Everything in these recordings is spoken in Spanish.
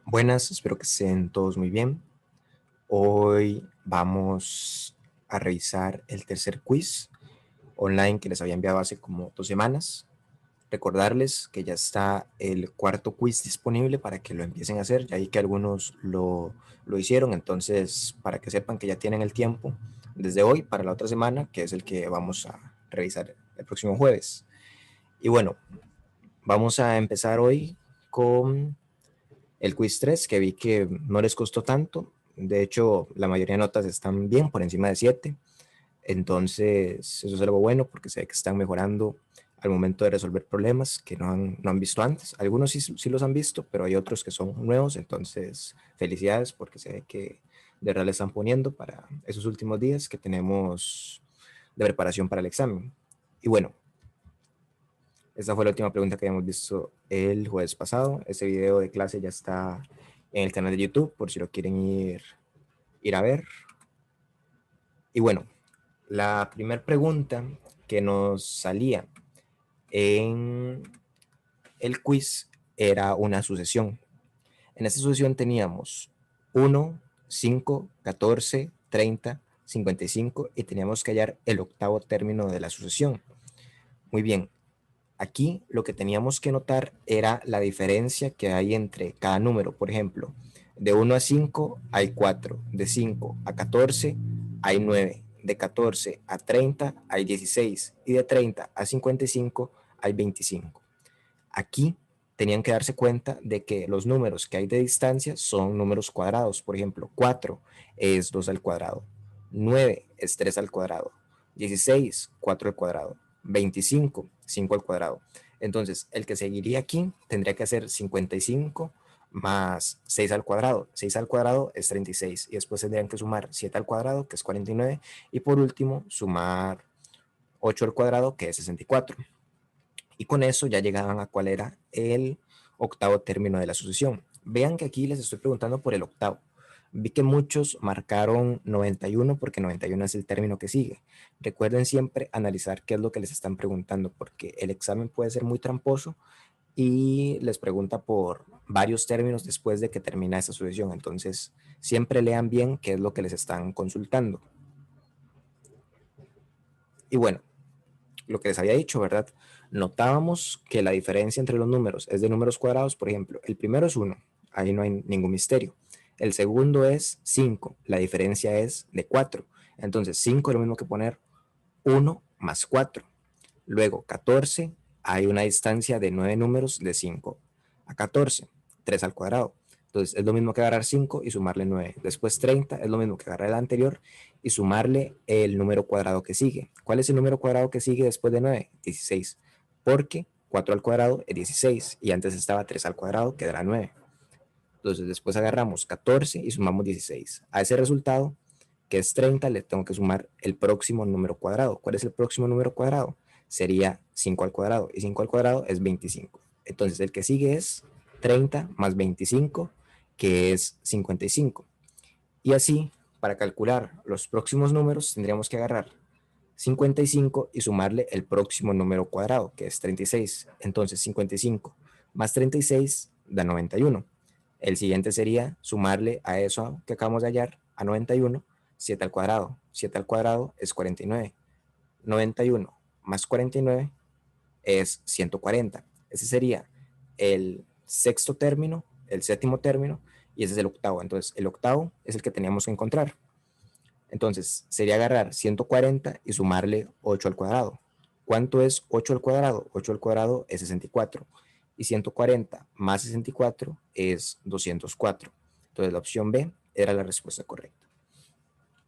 Buenas, espero que estén todos muy bien. Hoy vamos a revisar el tercer quiz online que les había enviado hace como 2 semanas. Recordarles que ya está el cuarto quiz disponible para que lo empiecen a hacer, ya que algunos lo hicieron, entonces para que sepan que ya tienen el tiempo desde hoy para la otra semana, que es el que vamos a revisar el próximo jueves. Y bueno, vamos a empezar hoy con el quiz 3, que vi que no les costó tanto. De hecho, la mayoría de notas están bien, por encima de 7. Entonces, eso es algo bueno porque se ve que están mejorando al momento de resolver problemas que no han visto antes. Algunos sí los han visto, pero hay otros que son nuevos. Entonces, felicidades porque se ve que de verdad le están poniendo para esos últimos días que tenemos de preparación para el examen. Y bueno, esta fue la última pregunta que habíamos visto el jueves pasado. Ese video de clase ya está en el canal de YouTube por si lo quieren ir a ver. Y bueno, la primera pregunta que nos salía en el quiz era una sucesión. En esta sucesión teníamos 1, 5, 14, 30, 55 y teníamos que hallar el octavo término de la sucesión. Muy bien, aquí lo que teníamos que notar era la diferencia que hay entre cada número. Por ejemplo, de 1 a 5 hay 4, de 5 a 14 hay 9, de 14 a 30 hay 16 y de 30 a 55 hay 25. Aquí tenían que darse cuenta de que los números que hay de distancia son números cuadrados. Por ejemplo, 4 es 2 al cuadrado, 9 es 3 al cuadrado, 16, 4 al cuadrado, 25, 5 al cuadrado. Entonces, el que seguiría aquí tendría que hacer 55 más 6 al cuadrado. 6 al cuadrado es 36. Y después tendrían que sumar 7 al cuadrado, que es 49. Y por último, sumar 8 al cuadrado, que es 64. Y con eso ya llegaban a cuál era el octavo término de la sucesión. Vean que aquí les estoy preguntando por el octavo. Vi que muchos marcaron 91 porque 91 es el término que sigue. Recuerden siempre analizar qué es lo que les están preguntando porque el examen puede ser muy tramposo y les pregunta por varios términos después de que termina esa sucesión. Entonces, siempre lean bien qué es lo que les están consultando. Y bueno, lo que les había dicho, ¿verdad? Notábamos que la diferencia entre los números es de números cuadrados. Por ejemplo, el primero es 1, ahí no hay ningún misterio. El segundo es 5, la diferencia es de 4. Entonces, 5 es lo mismo que poner 1 más 4. Luego, 14, hay una distancia de 9 números de 5 a 14, 3 al cuadrado. Entonces, es lo mismo que agarrar 5 y sumarle 9. Después, 30 es lo mismo que agarrar el anterior y sumarle el número cuadrado que sigue. ¿Cuál es el número cuadrado que sigue después de 9? 16. Porque 4 al cuadrado es 16 y antes estaba 3 al cuadrado, que era 9. Entonces, después agarramos 14 y sumamos 16. A ese resultado, que es 30, le tengo que sumar el próximo número cuadrado. ¿Cuál es el próximo número cuadrado? Sería 5 al cuadrado y 5 al cuadrado es 25. Entonces el que sigue es 30 más 25, que es 55. Y así, para calcular los próximos números, tendríamos que agarrar 55 y sumarle el próximo número cuadrado, que es 36. Entonces 55 más 36 da 91. El siguiente sería sumarle a eso que acabamos de hallar, a 91, 7 al cuadrado. 7 al cuadrado es 49. 91 más 49 es 140. Ese sería el sexto término, el séptimo término, y ese es el octavo. Entonces, el octavo es el que teníamos que encontrar. Entonces, sería agarrar 140 y sumarle 8 al cuadrado. ¿Cuánto es 8 al cuadrado? 8 al cuadrado es 64. Y 140 más 64 es 204. Entonces, la opción B era la respuesta correcta.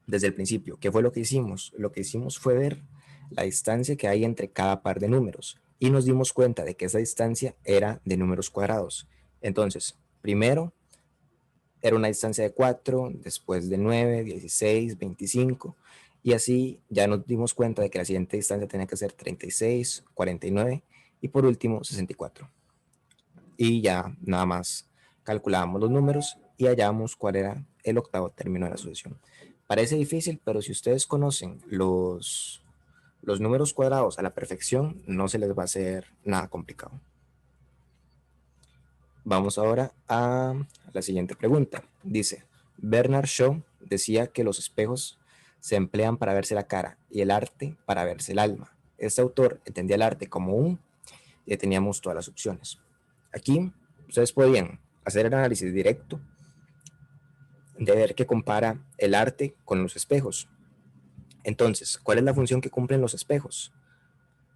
Desde el principio, ¿qué fue lo que hicimos? Lo que hicimos fue ver la distancia que hay entre cada par de números y nos dimos cuenta de que esa distancia era de números cuadrados. Entonces, primero era una distancia de 4, después de 9, 16, 25, y así ya nos dimos cuenta de que la siguiente distancia tenía que ser 36, 49 y por último 64. Y ya nada más calculábamos los números y hallamos cuál era el octavo término de la sucesión. Parece difícil, pero si ustedes conocen los números cuadrados a la perfección, no se les va a hacer nada complicado. Vamos ahora a la siguiente pregunta. Dice, Bernard Shaw decía que los espejos se emplean para verse la cara y el arte para verse el alma. Este autor entendía el arte como y teníamos todas las opciones. Aquí ustedes podían hacer el análisis directo de ver que compara el arte con los espejos. Entonces, ¿cuál es la función que cumplen los espejos?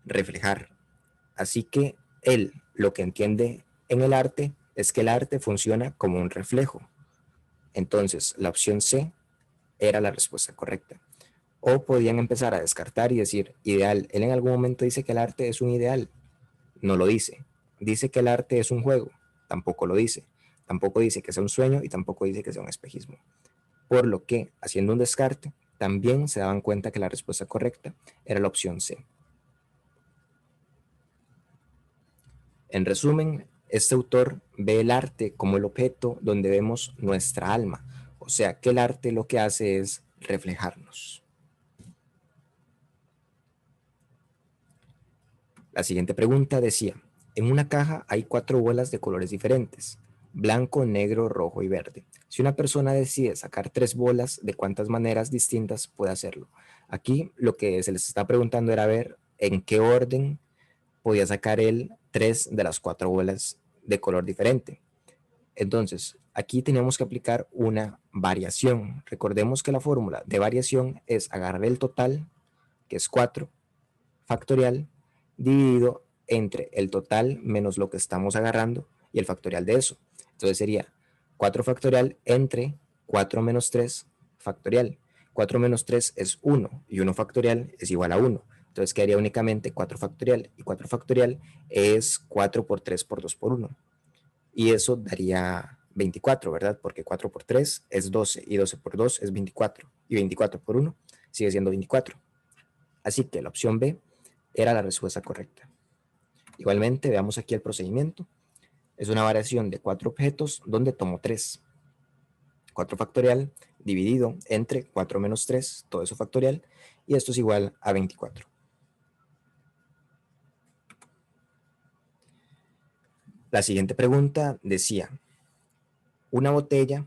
Reflejar. Así que él lo que entiende en el arte es que el arte funciona como un reflejo. Entonces, la opción C era la respuesta correcta. O podían empezar a descartar y decir, ideal. Él en algún momento dice que el arte es un ideal. No lo dice. Dice que el arte es un juego. Tampoco lo dice. Tampoco dice que sea un sueño y tampoco dice que sea un espejismo. Por lo que, haciendo un descarte, también se daban cuenta que la respuesta correcta era la opción C. En resumen, este autor ve el arte como el objeto donde vemos nuestra alma, o sea que el arte lo que hace es reflejarnos. La siguiente pregunta decía, en una caja hay 4 bolas de colores diferentes, blanco, negro, rojo y verde. Si una persona decide sacar 3 bolas, ¿de cuántas maneras distintas puede hacerlo? Aquí lo que se les está preguntando era ver en qué orden podía sacar él 3 de las 4 bolas de color diferente. Entonces, aquí tenemos que aplicar una variación. Recordemos que la fórmula de variación es agarrar el total, que es 4 factorial, dividido entre el total menos lo que estamos agarrando y el factorial de eso. Entonces sería 4 factorial entre 4 menos 3 factorial. 4 menos 3 es 1 y 1 factorial es igual a 1. Entonces quedaría únicamente 4 factorial y 4 factorial es 4 por 3 por 2 por 1. Y eso daría 24, ¿verdad? Porque 4 por 3 es 12 y 12 por 2 es 24 y 24 por 1 sigue siendo 24. Así que la opción B era la respuesta correcta. Igualmente, veamos aquí el procedimiento. Es una variación de 4 objetos donde tomo 3. 4 factorial dividido entre 4 menos 3, todo eso factorial, y esto es igual a 24. La siguiente pregunta decía, una botella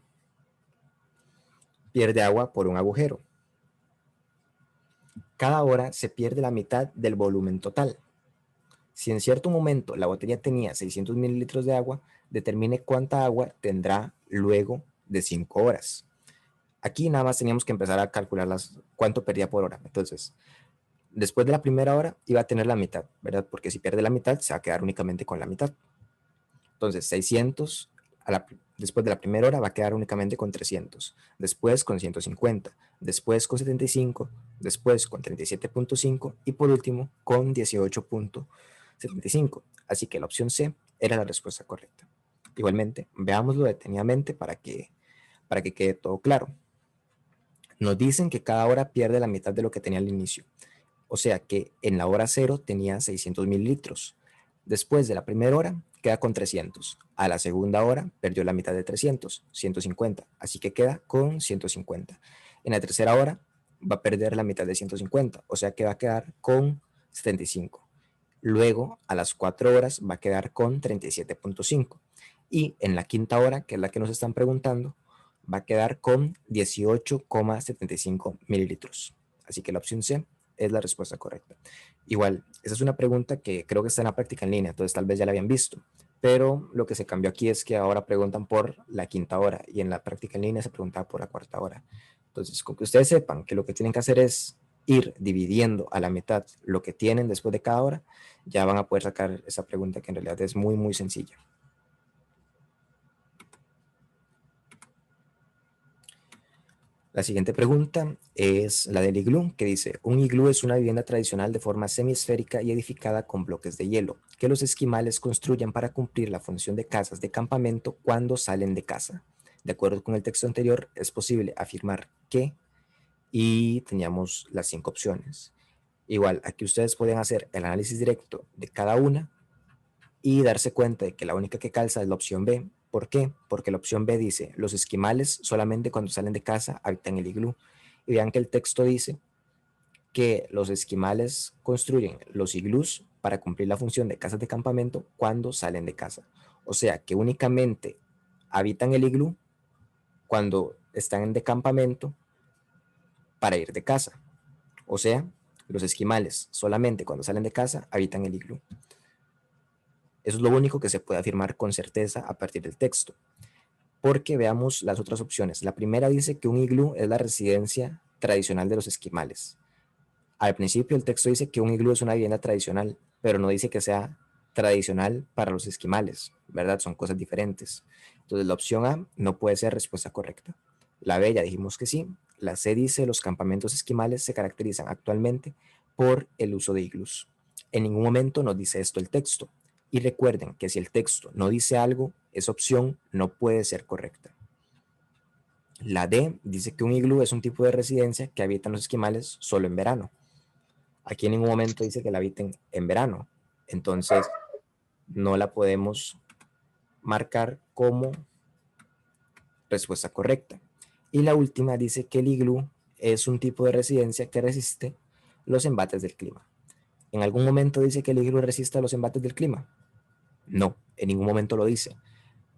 pierde agua por un agujero. Cada hora se pierde la mitad del volumen total. Si en cierto momento la botella tenía 600 mililitros de agua, determine cuánta agua tendrá luego de 5 horas. Aquí nada más teníamos que empezar a calcular cuánto perdía por hora. Entonces, después de la primera hora iba a tener la mitad, ¿verdad? Porque si pierde la mitad, se va a quedar únicamente con la mitad. Entonces, 600 después de la primera hora va a quedar únicamente con 300, después con 150, después con 75, después con 37.5 y por último con 18.75. Así que la opción C era la respuesta correcta. Igualmente, veámoslo detenidamente para que quede todo claro. Nos dicen que cada hora pierde la mitad de lo que tenía al inicio. O sea que en la hora 0 tenía 600 mililitros. Después de la primera hora queda con 300. A la segunda hora perdió la mitad de 300, 150. Así que queda con 150. En la tercera hora va a perder la mitad de 150. O sea que va a quedar con 75. Luego, a las 4 horas va a quedar con 37.5. Y en la quinta hora, que es la que nos están preguntando, va a quedar con 18,75 mililitros. Así que la opción C es la respuesta correcta. Igual, esa es una pregunta que creo que está en la práctica en línea, entonces tal vez ya la habían visto, pero lo que se cambió aquí es que ahora preguntan por la quinta hora y en la práctica en línea se preguntaba por la cuarta hora. Entonces, con que ustedes sepan que lo que tienen que hacer es ir dividiendo a la mitad lo que tienen después de cada hora, ya van a poder sacar esa pregunta que en realidad es muy, muy sencilla. La siguiente pregunta es la del iglú, que dice, un iglú es una vivienda tradicional de forma semiesférica y edificada con bloques de hielo, que los esquimales construyen para cumplir la función de casas de campamento cuando salen de casa. De acuerdo con el texto anterior, es posible afirmar que, y teníamos las 5 opciones. Igual, aquí ustedes pueden hacer el análisis directo de cada una y darse cuenta de que la única que calza es la opción B. ¿Por qué? Porque la opción B dice, los esquimales solamente cuando salen de casa habitan el iglú. Y vean que el texto dice que los esquimales construyen los iglús para cumplir la función de casas de campamento cuando salen de casa. O sea que únicamente habitan el iglú cuando están de campamento para ir de caza. O sea, los esquimales solamente cuando salen de casa habitan el iglú. Eso es lo único que se puede afirmar con certeza a partir del texto. Porque veamos las otras opciones. La primera dice que un iglú es la residencia tradicional de los esquimales. Al principio el texto dice que un iglú es una vivienda tradicional, pero no dice que sea tradicional para los esquimales, ¿verdad? Son cosas diferentes. Entonces la opción A no puede ser respuesta correcta. La B ya dijimos que sí. La C dice los campamentos esquimales se caracterizan actualmente por el uso de iglús. En ningún momento nos dice esto el texto. Y recuerden que si el texto no dice algo, esa opción no puede ser correcta. La D dice que un iglú es un tipo de residencia que habitan los esquimales solo en verano. Aquí en ningún momento dice que la habiten en verano. Entonces, no la podemos marcar como respuesta correcta. Y la última dice que el iglú es un tipo de residencia que resiste los embates del clima. ¿En algún momento dice que el iglú resiste a los embates del clima? No, en ningún momento lo dice.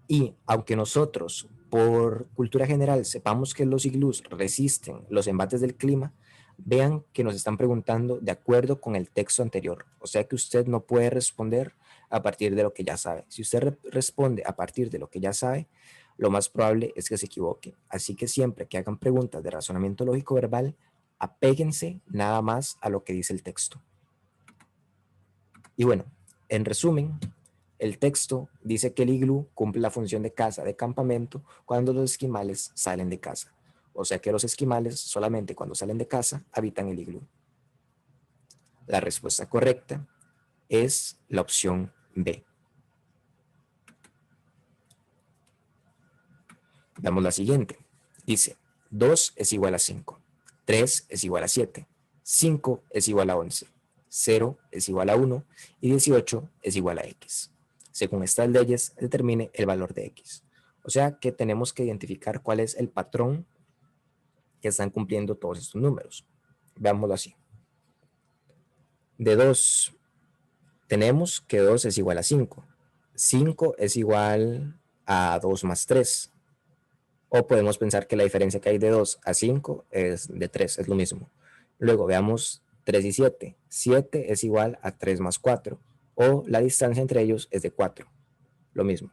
Y aunque nosotros, por cultura general, sepamos que los iglús resisten los embates del clima, vean que nos están preguntando de acuerdo con el texto anterior. O sea que usted no puede responder a partir de lo que ya sabe. Si usted responde a partir de lo que ya sabe, lo más probable es que se equivoque. Así que siempre que hagan preguntas de razonamiento lógico verbal, apéguense nada más a lo que dice el texto. Y bueno, en resumen, el texto dice que el iglú cumple la función de casa de campamento cuando los esquimales salen de casa. O sea que los esquimales solamente cuando salen de casa habitan el iglú. La respuesta correcta es la opción B. Damos la siguiente. Dice, 2 es igual a 5, 3 es igual a 7, 5 es igual a 11, 0 es igual a 1 y 18 es igual a X. Según estas leyes, determine el valor de X. O sea que tenemos que identificar cuál es el patrón que están cumpliendo todos estos números. Veámoslo así. De 2 tenemos que 2 es igual a 5. 5 es igual a 2 más 3. O podemos pensar que la diferencia que hay de 2 a 5 es de 3, es lo mismo. Luego veamos 3 y 7. 7 es igual a 3 más 4. O la distancia entre ellos es de 4. Lo mismo.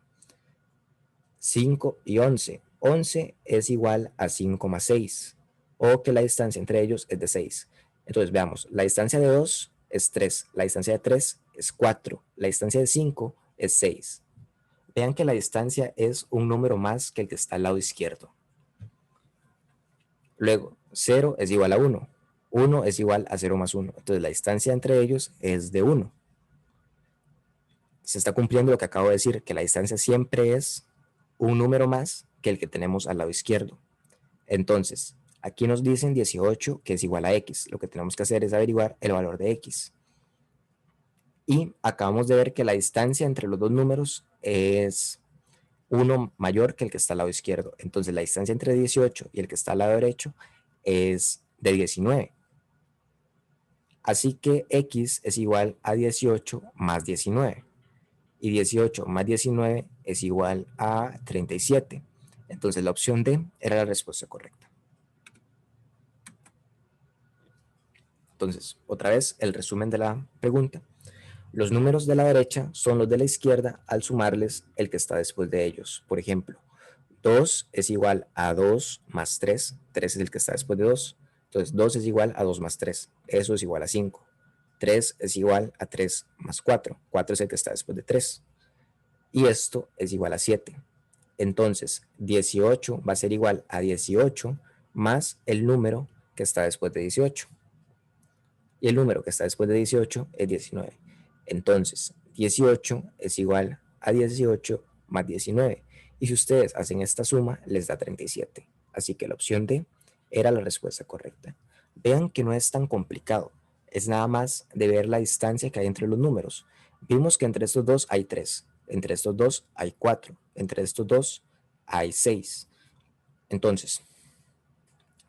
5 y 11. 11 es igual a 5 más 6. O que la distancia entre ellos es de 6. Entonces veamos, la distancia de 2 es 3. La distancia de 3 es 4. La distancia de 5 es 6. Vean que la distancia es un número más que el que está al lado izquierdo. Luego, 0 es igual a 1. 1 es igual a 0 más 1. Entonces, la distancia entre ellos es de 1. Se está cumpliendo lo que acabo de decir, que la distancia siempre es un número más que el que tenemos al lado izquierdo. Entonces, aquí nos dicen 18 que es igual a X. Lo que tenemos que hacer es averiguar el valor de X. Y acabamos de ver que la distancia entre los dos números es 1 mayor que el que está al lado izquierdo. Entonces la distancia entre 18 y el que está al lado derecho es de 19. Así que X es igual a 18 más 19. Y 18 más 19 es igual a 37. Entonces la opción D era la respuesta correcta. Entonces, otra vez, el resumen de la pregunta. Los números de la derecha son los de la izquierda al sumarles el que está después de ellos. Por ejemplo, 2 es igual a 2 más 3. 3 es el que está después de 2. Entonces, 2 es igual a 2 más 3. Eso es igual a 5. 3 es igual a 3 más 4. 4 es el que está después de 3. Y esto es igual a 7. Entonces, 18 va a ser igual a 18 más el número que está después de 18. Y el número que está después de 18 es 19. Entonces, 18 es igual a 18 más 19. Y si ustedes hacen esta suma, les da 37. Así que la opción D era la respuesta correcta. Vean que no es tan complicado. Es nada más de ver la distancia que hay entre los números. Vimos que entre estos dos hay 3. Entre estos dos hay 4. Entre estos dos hay 6. Entonces,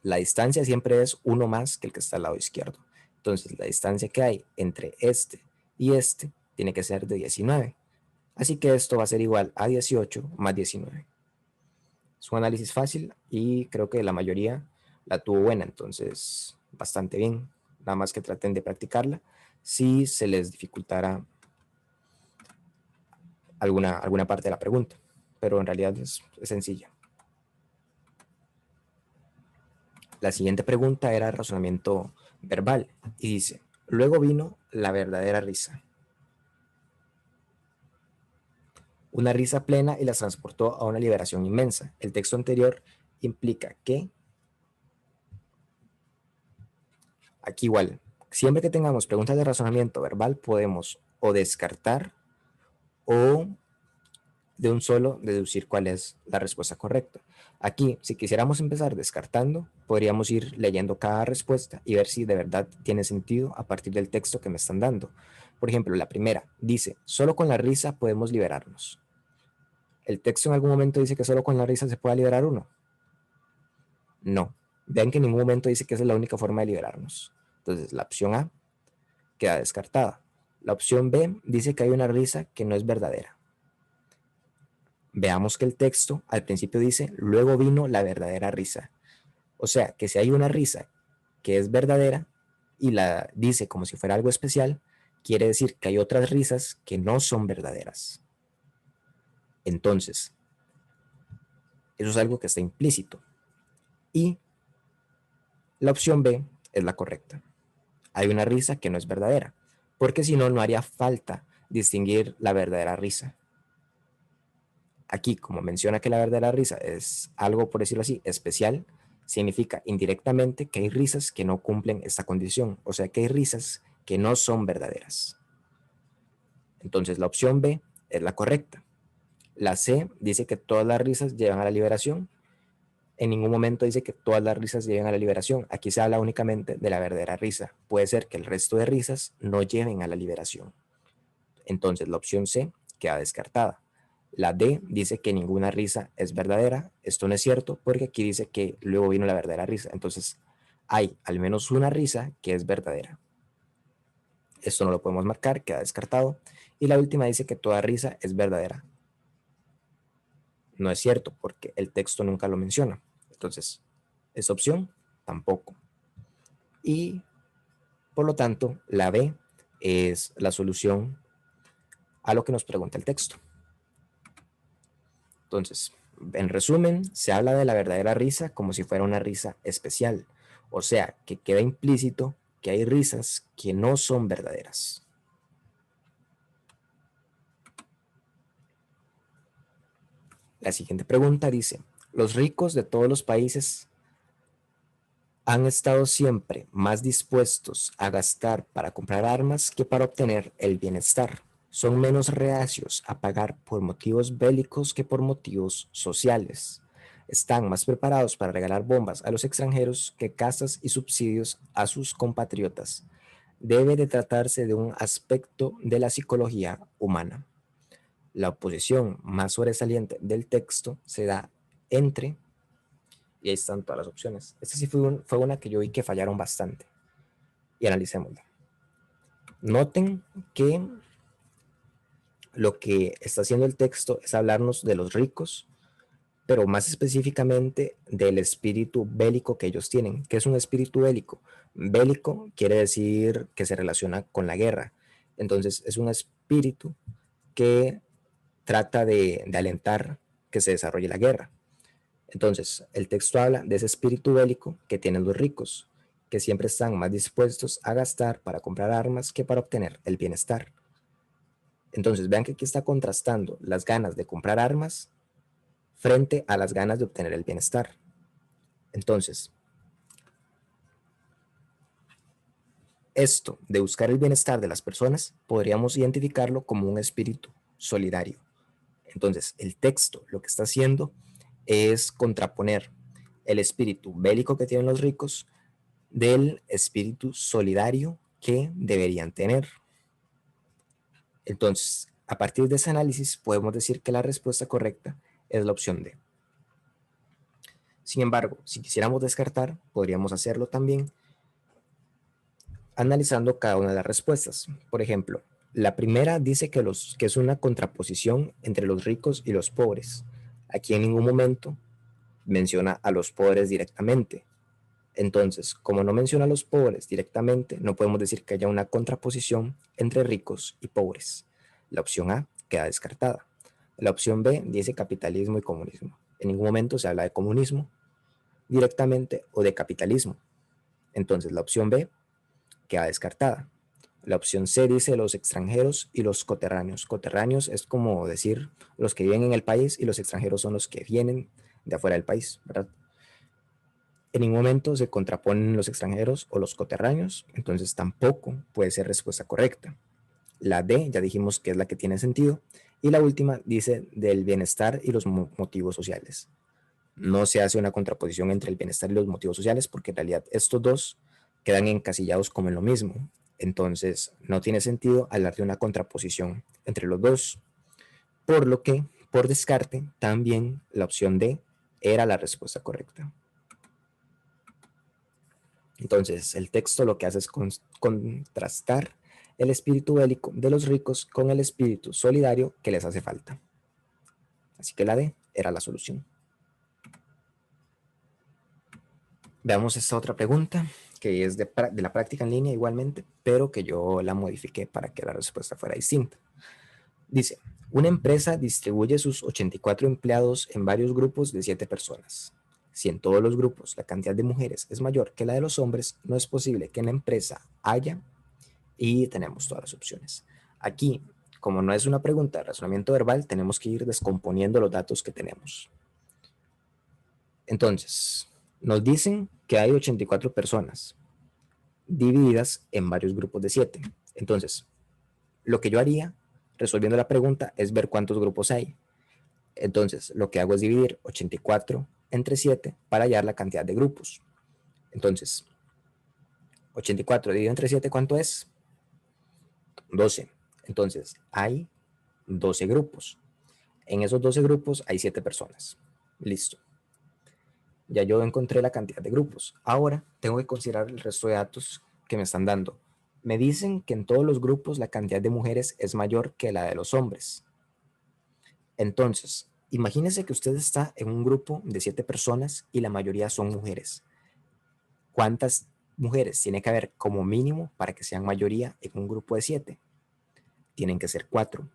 la distancia siempre es uno más que el que está al lado izquierdo. Entonces, la distancia que hay entre este y este tiene que ser de 19. Así que esto va a ser igual a 18 más 19. Es un análisis fácil y creo que la mayoría la tuvo buena, entonces bastante bien. Nada más que traten de practicarla si se les dificultara alguna parte de la pregunta, pero en realidad es sencilla. La siguiente pregunta era razonamiento verbal y dice, luego vino la verdadera risa. Una risa plena y las transportó a una liberación inmensa. El texto anterior implica que, aquí igual, siempre que tengamos preguntas de razonamiento verbal, podemos o descartar o de un solo deducir cuál es la respuesta correcta. Aquí, si quisiéramos empezar descartando, podríamos ir leyendo cada respuesta y ver si de verdad tiene sentido a partir del texto que me están dando. Por ejemplo, la primera dice, solo con la risa podemos liberarnos. ¿El texto en algún momento dice que solo con la risa se puede liberar uno? No. Vean que en ningún momento dice que esa es la única forma de liberarnos. Entonces, la opción A queda descartada. La opción B dice que hay una risa que no es verdadera. Veamos que el texto al principio dice, luego vino la verdadera risa. O sea, que si hay una risa que es verdadera y la dice como si fuera algo especial, quiere decir que hay otras risas que no son verdaderas. Entonces, eso es algo que está implícito. Y la opción B es la correcta. Hay una risa que no es verdadera, porque si no, no haría falta distinguir la verdadera risa. Aquí, como menciona que la verdadera risa es algo, por decirlo así, especial, significa indirectamente que hay risas que no cumplen esta condición, o sea que hay risas que no son verdaderas. Entonces la opción B es la correcta. La C dice que todas las risas llevan a la liberación. En ningún momento dice que todas las risas lleven a la liberación. Aquí se habla únicamente de la verdadera risa. Puede ser que el resto de risas no lleven a la liberación. Entonces la opción C queda descartada. La D dice que ninguna risa es verdadera. Esto no es cierto porque aquí dice que luego vino la verdadera risa. Entonces hay al menos una risa que es verdadera. Esto no lo podemos marcar, queda descartado. Y la última dice que toda risa es verdadera. No es cierto porque el texto nunca lo menciona. Entonces, esa opción tampoco. Y por lo tanto, la B es la solución a lo que nos pregunta el texto. Entonces, en resumen, se habla de la verdadera risa como si fuera una risa especial. O sea, que queda implícito que hay risas que no son verdaderas. La siguiente pregunta dice, los ricos de todos los países han estado siempre más dispuestos a gastar para comprar armas que para obtener el bienestar. Son menos reacios a pagar por motivos bélicos que por motivos sociales. Están más preparados para regalar bombas a los extranjeros que casas y subsidios a sus compatriotas. Debe de tratarse de un aspecto de la psicología humana. La oposición más sobresaliente del texto se da entre, y ahí están todas las opciones. Esta sí fue una que yo vi que fallaron bastante. Y analicémosla. Noten que lo que está haciendo el texto es hablarnos de los ricos, pero más específicamente del espíritu bélico que ellos tienen. ¿Qué es un espíritu bélico? Bélico quiere decir que se relaciona con la guerra. Entonces es un espíritu que trata de alentar que se desarrolle la guerra. Entonces, el texto habla de ese espíritu bélico que tienen los ricos, que siempre están más dispuestos a gastar para comprar armas que para obtener el bienestar. Entonces, vean que aquí está contrastando las ganas de comprar armas frente a las ganas de obtener el bienestar. Entonces, esto de buscar el bienestar de las personas podríamos identificarlo como un espíritu solidario. Entonces, el texto lo que está haciendo es contraponer el espíritu bélico que tienen los ricos del espíritu solidario que deberían tener. Entonces, a partir de ese análisis, podemos decir que la respuesta correcta es la opción D. Sin embargo, si quisiéramos descartar, podríamos hacerlo también analizando cada una de las respuestas. Por ejemplo, La primera dice que es una contraposición entre los ricos y los pobres. Aquí en ningún momento menciona a los pobres directamente. Entonces, como no menciona a los pobres directamente, no podemos decir que haya una contraposición entre ricos y pobres. La opción A queda descartada. La opción B dice capitalismo y comunismo. En ningún momento se habla de comunismo directamente o de capitalismo. Entonces, la opción B queda descartada. La opción C dice los extranjeros y los coterráneos. Coterráneos es como decir los que viven en el país y los extranjeros son los que vienen de afuera del país, ¿verdad? En ningún momento se contraponen los extranjeros o los coterráneos, entonces tampoco puede ser respuesta correcta. La D ya dijimos que es la que tiene sentido y la última dice del bienestar y los motivos sociales. No se hace una contraposición entre el bienestar y los motivos sociales porque en realidad estos dos quedan encasillados como en lo mismo. Entonces no tiene sentido hablar de una contraposición entre los dos, por lo que por descarte también la opción D era la respuesta correcta. Entonces, el texto lo que hace es contrastar el espíritu bélico de los ricos con el espíritu solidario que les hace falta. Así que la D era la solución. Veamos esta otra pregunta, que es de la práctica en línea igualmente, pero que yo la modifiqué para que la respuesta fuera distinta. Dice, una empresa distribuye sus 84 empleados en varios grupos de 7 personas. Si en todos los grupos la cantidad de mujeres es mayor que la de los hombres, no es posible que en la empresa haya, y tenemos todas las opciones. Aquí, como no es una pregunta de razonamiento verbal, tenemos que ir descomponiendo los datos que tenemos. Entonces, nos dicen que hay 84 personas divididas en varios grupos de 7. Entonces, lo que yo haría resolviendo la pregunta es ver cuántos grupos hay. Entonces, lo que hago es dividir 84 entre 7 para hallar la cantidad de grupos. Entonces, 84 dividido entre 7, ¿cuánto es? 12. Entonces, hay 12 grupos. En esos 12 grupos hay 7 personas. Listo. Ya yo encontré la cantidad de grupos. Ahora tengo que considerar el resto de datos que me están dando. Me dicen que en todos los grupos la cantidad de mujeres es mayor que la de los hombres. Entonces, imagínese que usted está en un grupo de 7 personas y la mayoría son mujeres. ¿Cuántas mujeres tiene que haber como mínimo para que sean mayoría en un grupo de 7? Tienen que ser 4.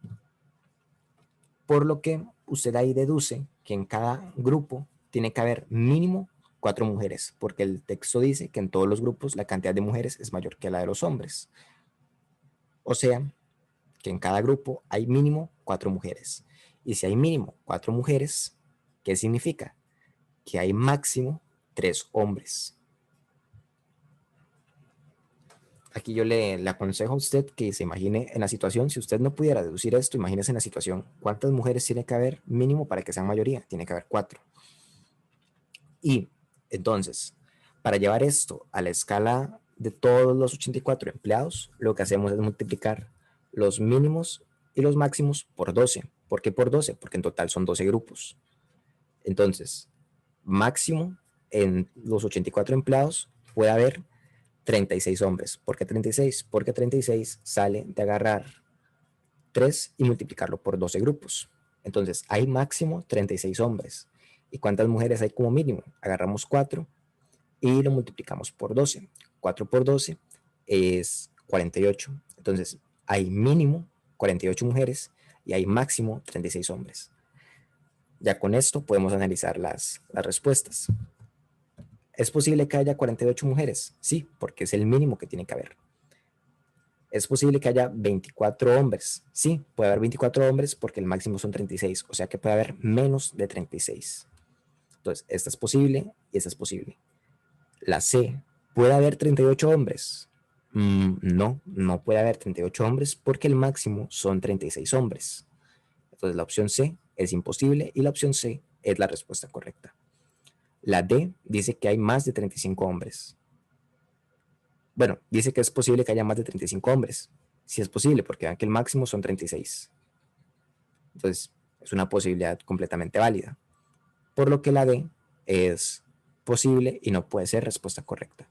Por lo que usted ahí deduce que en cada grupo tiene que haber mínimo 4 mujeres, porque el texto dice que en todos los grupos la cantidad de mujeres es mayor que la de los hombres. O sea, que en cada grupo hay mínimo 4 mujeres. Y si hay mínimo 4 mujeres, ¿qué significa? Que hay máximo 3 hombres. Aquí yo le aconsejo a usted que se imagine en la situación, si usted no pudiera deducir esto, imagínese en la situación, ¿cuántas mujeres tiene que haber mínimo para que sean mayoría? Tiene que haber 4. Y entonces, para llevar esto a la escala de todos los 84 empleados, lo que hacemos es multiplicar los mínimos y los máximos por 12. ¿Por qué por 12? Porque en total son 12 grupos. Entonces, máximo en los 84 empleados puede haber 36 hombres. ¿Por qué 36? Porque 36 sale de agarrar 3 y multiplicarlo por 12 grupos. Entonces, hay máximo 36 hombres. ¿Y cuántas mujeres hay como mínimo? Agarramos 4 y lo multiplicamos por 12. 4 por 12 es 48. Entonces, hay mínimo 48 mujeres y hay máximo 36 hombres. Ya con esto podemos analizar las respuestas. ¿Es posible que haya 48 mujeres? Sí, porque es el mínimo que tiene que haber. ¿Es posible que haya 24 hombres? Sí, puede haber 24 hombres porque el máximo son 36, o sea que puede haber menos de 36. Entonces, esta es posible y esta es posible. La C, ¿puede haber 38 hombres? No, no puede haber 38 hombres porque el máximo son 36 hombres. Entonces, la opción C es imposible y la opción C es la respuesta correcta. La D dice que hay más de 35 hombres. Bueno, dice que es posible que haya más de 35 hombres. Sí es posible, porque vean que el máximo son 36. Entonces, es una posibilidad completamente válida. Por lo que la D es posible y no puede ser respuesta correcta.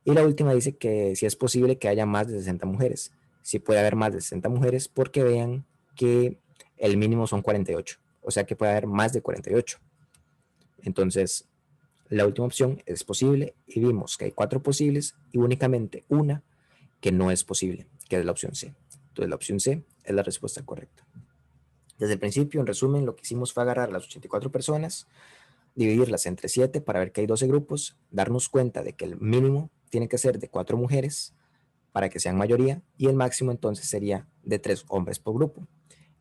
Y la última dice que sí es posible que haya más de 60 mujeres. sí puede haber más de 60 mujeres porque vean que el mínimo son 48, o sea que puede haber más de 48. Entonces, la última opción es posible y vimos que hay 4 posibles y únicamente una que no es posible, que es la opción C. Entonces, la opción C es la respuesta correcta. Desde el principio, en resumen, lo que hicimos fue agarrar las 84 personas, dividirlas entre 7 para ver que hay 12 grupos, darnos cuenta de que el mínimo tiene que ser de 4 mujeres para que sean mayoría y el máximo entonces sería de 3 hombres por grupo.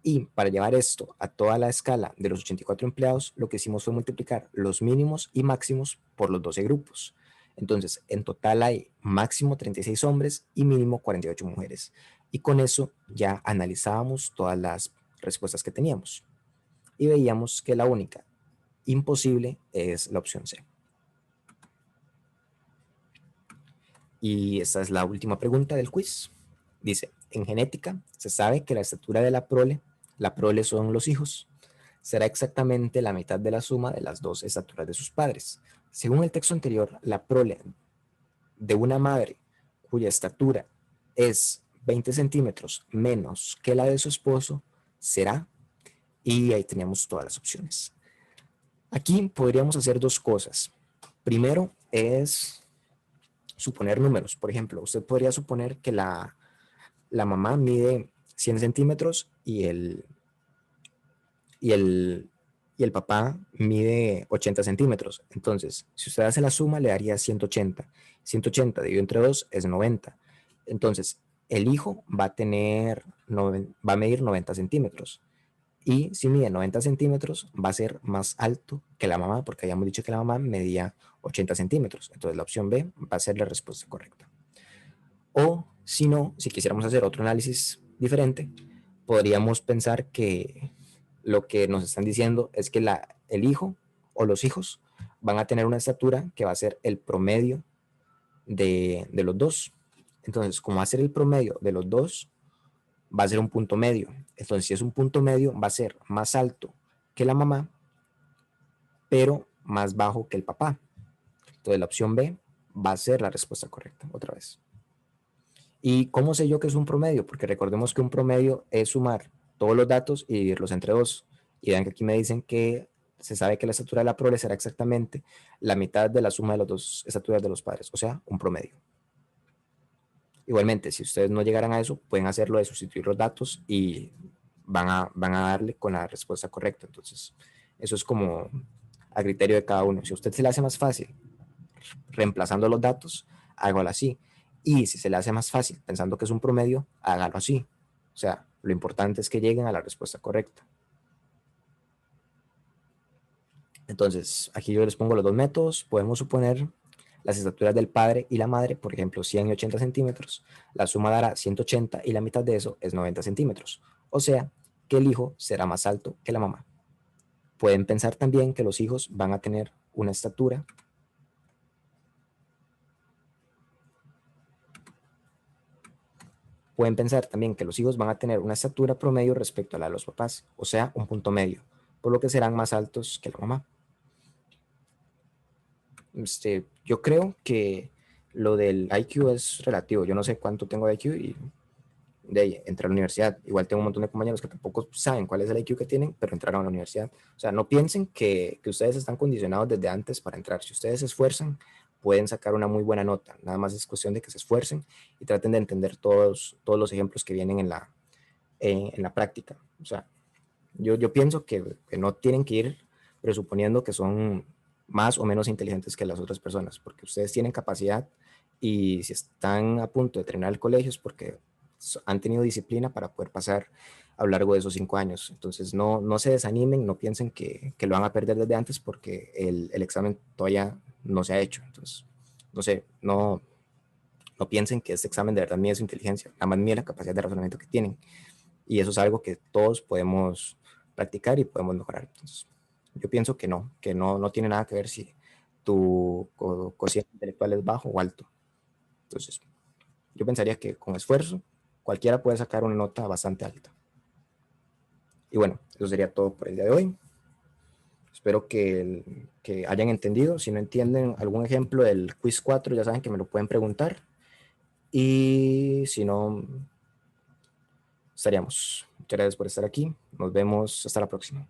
Y para llevar esto a toda la escala de los 84 empleados, lo que hicimos fue multiplicar los mínimos y máximos por los 12 grupos. Entonces, en total hay máximo 36 hombres y mínimo 48 mujeres. Y con eso ya analizábamos todas las respuestas que teníamos. Y veíamos que la única imposible es la opción C. Y esta es la última pregunta del quiz. Dice, en genética se sabe que la estatura de la prole son los hijos, será exactamente la mitad de la suma de las dos estaturas de sus padres. Según el texto anterior, la prole de una madre cuya estatura es 20 centímetros menos que la de su esposo será, y ahí teníamos todas las opciones. Aquí podríamos hacer dos cosas. Primero es suponer números. Por ejemplo, usted podría suponer que la mamá mide 100 centímetros y el, y el papá mide 80 centímetros. Entonces, si usted hace la suma, le daría 180. 180 dividido entre 2 es 90. Entonces, el hijo va a medir 90 centímetros. Y si mide 90 centímetros, va a ser más alto que la mamá, porque habíamos dicho que la mamá medía 80 centímetros. Entonces, la opción B va a ser la respuesta correcta. O si no, si quisiéramos hacer otro análisis diferente, podríamos pensar que lo que nos están diciendo es que el hijo o los hijos van a tener una estatura que va a ser el promedio de los dos. Entonces, como va a ser el promedio de los dos, va a ser un punto medio. Entonces, si es un punto medio, va a ser más alto que la mamá, pero más bajo que el papá. Entonces, la opción B va a ser la respuesta correcta, otra vez. ¿Y cómo sé yo que es un promedio? Porque recordemos que un promedio es sumar todos los datos y dividirlos entre dos. Y vean que aquí me dicen que se sabe que la estatura de la prole será exactamente la mitad de la suma de las dos estaturas de los padres, o sea, un promedio. Igualmente, si ustedes no llegaran a eso, pueden hacerlo de sustituir los datos y van a darle con la respuesta correcta. Entonces, eso es como a criterio de cada uno. Si a usted se le hace más fácil reemplazando los datos, hágalo así. Y si se le hace más fácil pensando que es un promedio, hágalo así. O sea, lo importante es que lleguen a la respuesta correcta. Entonces, aquí yo les pongo los dos métodos. Podemos suponer las estaturas del padre y la madre, por ejemplo, 100 y 80 centímetros. La suma dará 180 y la mitad de eso es 90 centímetros. O sea, que el hijo será más alto que la mamá. Pueden pensar también que los hijos van a tener una estatura Pueden pensar también que los hijos van a tener una estatura promedio respecto a la de los papás, o sea, un punto medio, por lo que serán más altos que la mamá. Yo creo que lo del IQ es relativo. Yo no sé cuánto tengo de IQ y de ahí entré a la universidad. Igual tengo un montón de compañeros que tampoco saben cuál es el IQ que tienen, pero entraron a la universidad. O sea, no piensen que ustedes están condicionados desde antes para entrar. Si ustedes se esfuerzan, pueden sacar una muy buena nota. Nada más es cuestión de que se esfuercen y traten de entender todos los ejemplos que vienen en la práctica. O sea, yo pienso que no tienen que ir presuponiendo que son más o menos inteligentes que las otras personas, porque ustedes tienen capacidad y si están a punto de terminar el colegio es porque han tenido disciplina para poder pasar a lo largo de esos 5 años. Entonces no se desanimen, no piensen que lo van a perder desde antes porque el examen todavía no se ha hecho. Entonces, no sé, no piensen que este examen de verdad mide su inteligencia, nada más mide la capacidad de razonamiento que tienen. Y eso es algo que todos podemos practicar y podemos mejorar. Entonces, yo pienso que no tiene nada que ver si tu cociente intelectual es bajo o alto. Entonces, yo pensaría que con esfuerzo cualquiera puede sacar una nota bastante alta. Y bueno, eso sería todo por el día de hoy. Espero que hayan entendido. Si no entienden algún ejemplo del quiz 4, ya saben que me lo pueden preguntar. Y si no, estaríamos. Muchas gracias por estar aquí. Nos vemos hasta la próxima.